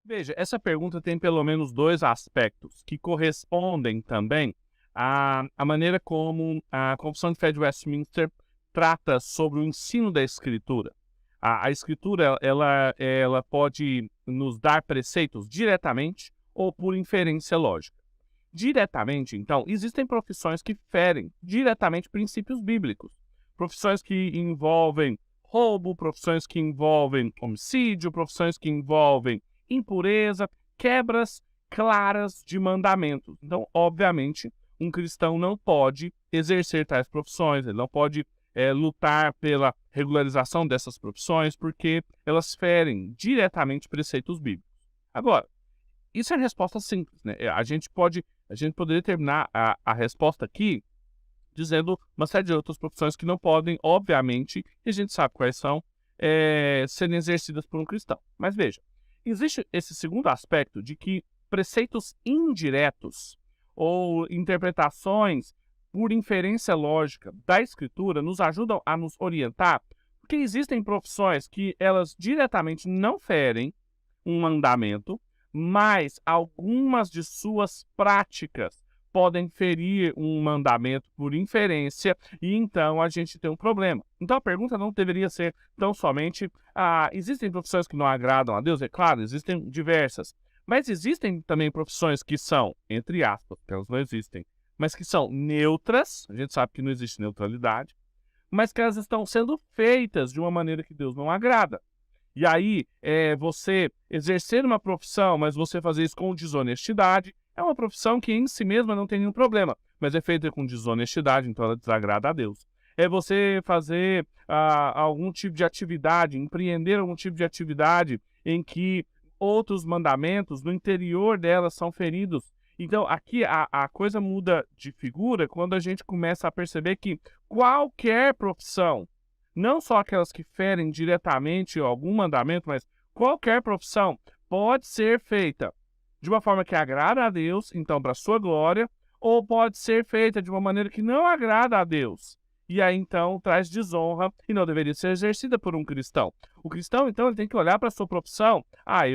Veja, essa pergunta tem pelo menos dois aspectos que correspondem também à maneira como a Confissão de Fé de Westminster trata sobre o ensino da Escritura. A Escritura, ela pode nos dar preceitos diretamente ou por inferência lógica. Diretamente, então, existem profissões que ferem diretamente princípios bíblicos. Profissões que envolvem roubo, profissões que envolvem homicídio, profissões que envolvem impureza, quebras claras de mandamentos. Então, obviamente, um cristão não pode exercer tais profissões, ele não pode lutar pela regularização dessas profissões, porque elas ferem diretamente preceitos bíblicos. Agora, isso é resposta simples, né? A gente poderia terminar a resposta aqui dizendo uma série de outras profissões que não podem, obviamente, e a gente sabe quais são, serem exercidas por um cristão. Mas veja, existe esse segundo aspecto de que preceitos indiretos ou interpretações por inferência lógica da Escritura nos ajudam a nos orientar, porque existem profissões que elas diretamente não ferem um mandamento, mas algumas de suas práticas podem ferir um mandamento por inferência e então a gente tem um problema. Então a pergunta não deveria ser tão somente existem profissões que não agradam a Deus? É claro, existem diversas, mas existem também profissões que são, entre aspas, porque elas não existem, mas que são neutras, a gente sabe que não existe neutralidade, mas que elas estão sendo feitas de uma maneira que Deus não agrada. E aí, você exercer uma profissão, mas você fazer isso com desonestidade, é uma profissão que em si mesma não tem nenhum problema, mas é feita com desonestidade, então ela desagrada a Deus. É você fazer algum tipo de atividade, empreender algum tipo de atividade em que outros mandamentos no interior dela são feridos. Então, aqui a coisa muda de figura quando a gente começa a perceber que qualquer profissão, não só aquelas que ferem diretamente algum mandamento, mas qualquer profissão pode ser feita de uma forma que agrada a Deus, então para a sua glória, ou pode ser feita de uma maneira que não agrada a Deus. E aí, então, traz desonra e não deveria ser exercida por um cristão. O cristão, então, ele tem que olhar para a sua profissão.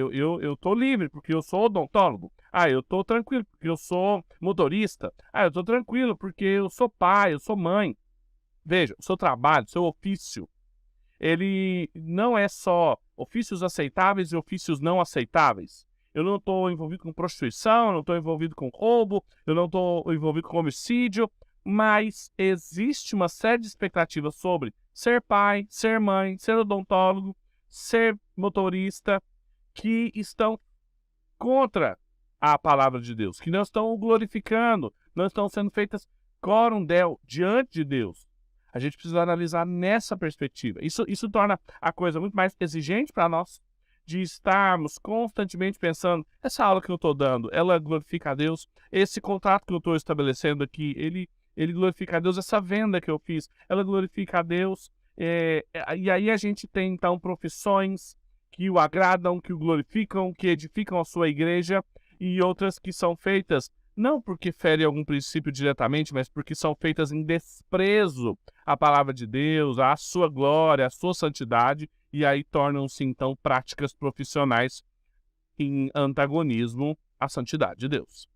Eu estou livre porque eu sou odontólogo. Eu estou tranquilo porque eu sou motorista. Eu estou tranquilo porque eu sou pai, eu sou mãe. Veja, o seu trabalho, o seu ofício, ele não é só ofícios aceitáveis e ofícios não aceitáveis. Eu não estou envolvido com prostituição, eu não estou envolvido com roubo, eu não estou envolvido com homicídio, mas existe uma série de expectativas sobre ser pai, ser mãe, ser odontólogo, ser motorista, que estão contra a palavra de Deus, que não estão o glorificando, não estão sendo feitas coram Deo diante de Deus. A gente precisa analisar nessa perspectiva. Isso torna a coisa muito mais exigente para nós, de estarmos constantemente pensando, essa aula que eu estou dando, ela glorifica a Deus? Esse contrato que eu estou estabelecendo aqui, ele glorifica a Deus? Essa venda que eu fiz, ela glorifica a Deus? E aí a gente tem, então, profissões que o agradam, que o glorificam, que edificam a sua igreja, e outras que são feitas não porque ferem algum princípio diretamente, mas porque são feitas em desprezo à palavra de Deus, à sua glória, à sua santidade, e aí tornam-se, então, práticas profissionais em antagonismo à santidade de Deus.